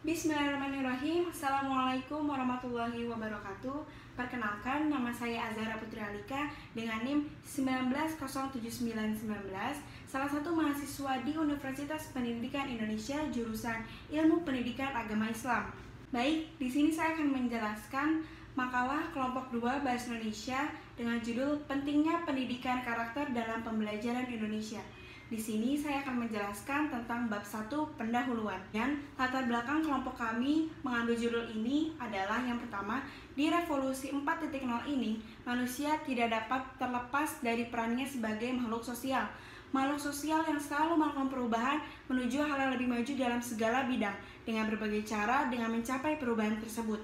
Bismillahirrahmanirrahim. Assalamualaikum warahmatullahi wabarakatuh. Perkenalkan, nama saya Azhara Putri Alika dengan NIM 19079919, salah satu mahasiswa di Universitas Pendidikan Indonesia jurusan Ilmu Pendidikan Agama Islam. Baik, di sini saya akan menjelaskan makalah kelompok 2 Bahasa Indonesia dengan judul Pentingnya Pendidikan Karakter dalam Pembelajaran Indonesia. Di sini saya akan menjelaskan tentang bab 1 pendahuluan. Dan latar belakang kelompok kami mengambil judul ini adalah yang pertama, di revolusi 4.0 ini, manusia tidak dapat terlepas dari perannya sebagai makhluk sosial. Makhluk sosial yang selalu melakukan perubahan menuju hal yang lebih maju dalam segala bidang dengan berbagai cara dengan mencapai perubahan tersebut.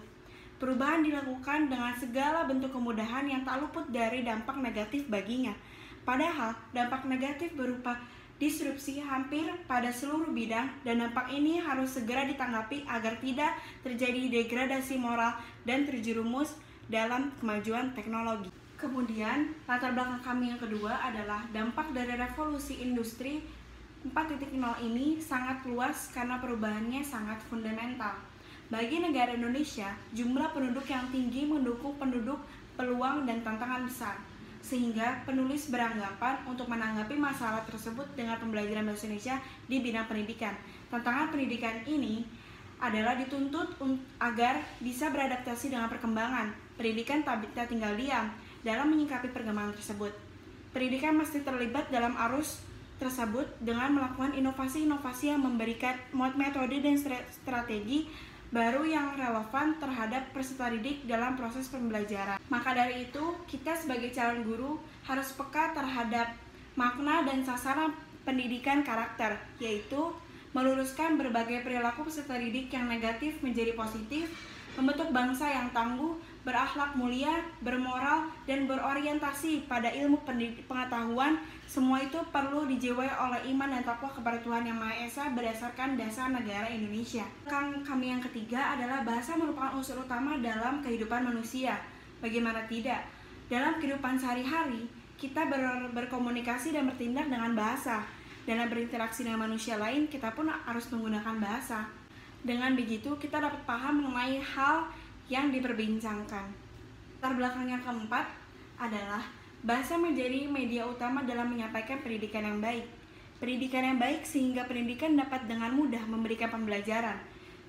Perubahan dilakukan dengan segala bentuk kemudahan yang tak luput dari dampak negatif baginya. Padahal dampak negatif berupa disrupsi hampir pada seluruh bidang dan dampak ini harus segera ditanggapi agar tidak terjadi degradasi moral dan terjerumus dalam kemajuan teknologi. Kemudian, latar belakang kami yang kedua adalah dampak dari revolusi industri 4.0 ini sangat luas karena perubahannya sangat fundamental. Bagi negara Indonesia, jumlah penduduk yang tinggi mendukung penduduk peluang dan tantangan besar. Sehingga penulis beranggapan untuk menanggapi masalah tersebut dengan pembelajaran bahasa Indonesia di bidang pendidikan. Tantangan pendidikan ini adalah dituntut agar bisa beradaptasi dengan perkembangan. Pendidikan tak tinggal diam dalam menyikapi perkembangan tersebut. Pendidikan mesti terlibat dalam arus tersebut dengan melakukan inovasi-inovasi yang memberikan metode dan strategi baru yang relevan terhadap peserta didik dalam proses pembelajaran. Maka dari itu, kita sebagai calon guru harus peka terhadap makna dan sasaran pendidikan karakter, yaitu meluruskan berbagai perilaku peserta didik yang negatif menjadi positif, membentuk bangsa yang tangguh, berakhlak mulia, bermoral, dan berorientasi pada ilmu pengetahuan. Semua itu perlu dijiwai oleh iman dan takwa kepada Tuhan Yang Maha Esa berdasarkan dasar negara Indonesia. Kami yang ketiga adalah bahasa merupakan unsur utama dalam kehidupan manusia. Bagaimana tidak? Dalam kehidupan sehari-hari, kita berkomunikasi dan bertindak dengan bahasa. Dalam berinteraksi dengan manusia lain, kita pun harus menggunakan bahasa. Dengan begitu, kita dapat paham mengenai hal yang diperbincangkan. Latar belakang yang keempat adalah bahasa menjadi media utama dalam menyampaikan pendidikan yang baik. Pendidikan yang baik sehingga pendidikan dapat dengan mudah memberikan pembelajaran.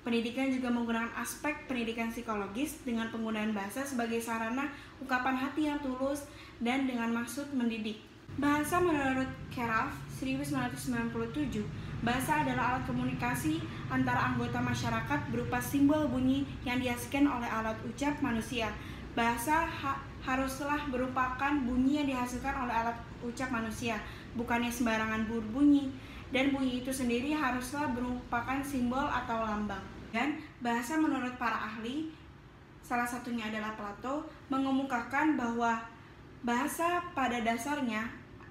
Pendidikan juga menggunakan aspek pendidikan psikologis dengan penggunaan bahasa sebagai sarana ungkapan hati yang tulus dan dengan maksud mendidik. Bahasa menurut Keraf 1997, bahasa adalah alat komunikasi antara anggota masyarakat berupa simbol bunyi yang dihasilkan oleh alat ucap manusia. Bahasa haruslah merupakan bunyi yang dihasilkan oleh alat ucap manusia, bukannya sembarangan bunyi, dan bunyi itu sendiri haruslah merupakan simbol atau lambang. Dan bahasa menurut para ahli, salah satunya adalah Plato, mengemukakan bahwa bahasa pada dasarnya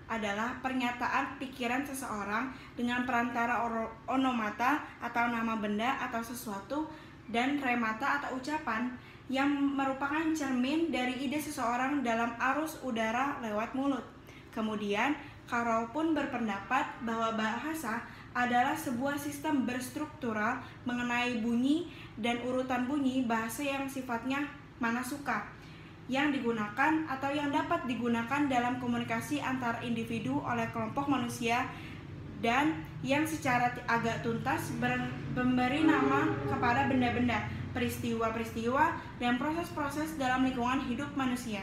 adalah pernyataan pikiran seseorang dengan perantara onomata atau nama benda atau sesuatu dan remata atau ucapan yang merupakan cermin dari ide seseorang dalam arus udara lewat mulut. Kemudian, Carroll pun berpendapat bahwa bahasa adalah sebuah sistem berstruktural mengenai bunyi dan urutan bunyi bahasa yang sifatnya manasuka, yang digunakan atau yang dapat digunakan dalam komunikasi antar individu oleh kelompok manusia dan yang secara agak tuntas memberi nama kepada benda-benda, peristiwa-peristiwa, dan proses-proses dalam lingkungan hidup manusia.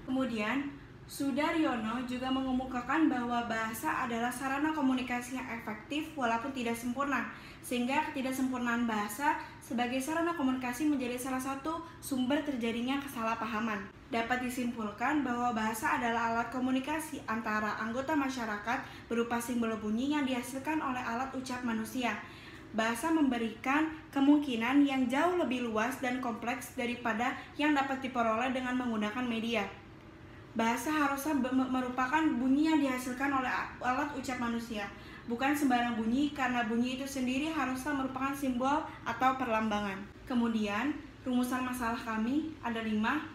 Kemudian, Sudaryono juga mengemukakan bahwa bahasa adalah sarana komunikasi yang efektif walaupun tidak sempurna, sehingga ketidaksempurnaan bahasa sebagai sarana komunikasi menjadi salah satu sumber terjadinya kesalahpahaman. Dapat disimpulkan bahwa bahasa adalah alat komunikasi antara anggota masyarakat berupa simbol bunyi yang dihasilkan oleh alat ucap manusia. Bahasa memberikan kemungkinan yang jauh lebih luas dan kompleks daripada yang dapat diperoleh dengan menggunakan media. Bahasa harusnya merupakan bunyi yang dihasilkan oleh alat ucap manusia, bukan sembarang bunyi, karena bunyi itu sendiri harusnya merupakan simbol atau perlambangan. Kemudian, rumusan masalah kami ada 5,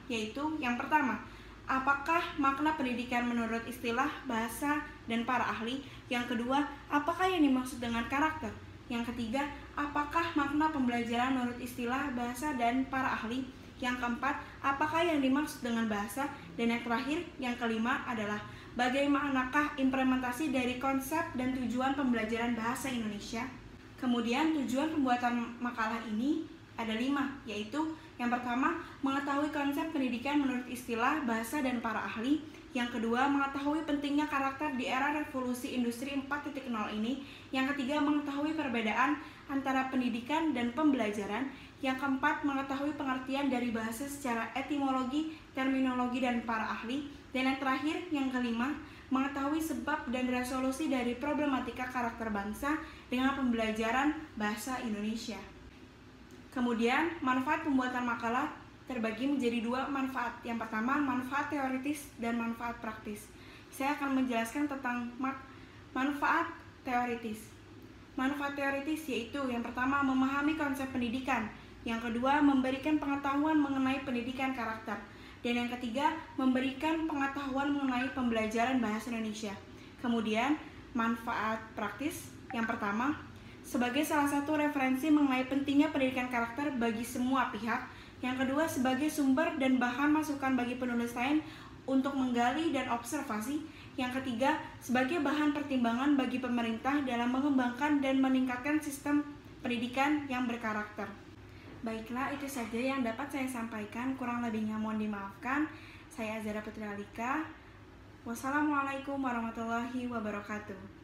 yaitu yang pertama, apakah makna pendidikan menurut istilah bahasa dan para ahli? Yang kedua, apakah yang dimaksud dengan karakter? Yang ketiga, apakah makna pembelajaran menurut istilah bahasa dan para ahli? Yang keempat, apakah yang dimaksud dengan bahasa? Dan yang terakhir, yang kelima adalah bagaimanakah implementasi dari konsep dan tujuan pembelajaran bahasa Indonesia? Kemudian tujuan pembuatan makalah ini ada 5, yaitu yang pertama, mengetahui konsep pendidikan menurut istilah bahasa dan para ahli. Yang kedua, mengetahui pentingnya karakter di era revolusi industri 4.0 ini. Yang ketiga, mengetahui perbedaan antara pendidikan dan pembelajaran. Yang keempat, mengetahui pengertian dari bahasa secara etimologi, terminologi, dan para ahli. Dan yang terakhir, yang kelima, mengetahui sebab dan resolusi dari problematika karakter bangsa dengan pembelajaran bahasa Indonesia. Kemudian, manfaat pembuatan makalah terbagi menjadi 2 manfaat. Yang pertama, manfaat teoritis dan manfaat praktis. Saya akan menjelaskan tentang manfaat teoritis. Manfaat teoritis yaitu yang pertama, memahami konsep pendidikan. Yang kedua, memberikan pengetahuan mengenai pendidikan karakter. Dan yang ketiga, memberikan pengetahuan mengenai pembelajaran bahasa Indonesia. Kemudian, manfaat praktis. Yang pertama, sebagai salah satu referensi mengenai pentingnya pendidikan karakter bagi semua pihak. Yang kedua, sebagai sumber dan bahan masukan bagi penulis lain untuk menggali dan observasi. Yang ketiga, sebagai bahan pertimbangan bagi pemerintah dalam mengembangkan dan meningkatkan sistem pendidikan yang berkarakter. Baiklah, itu saja yang dapat saya sampaikan. Kurang lebihnya mohon dimaafkan. Saya Azhara Putri Alika. Wassalamualaikum warahmatullahi wabarakatuh.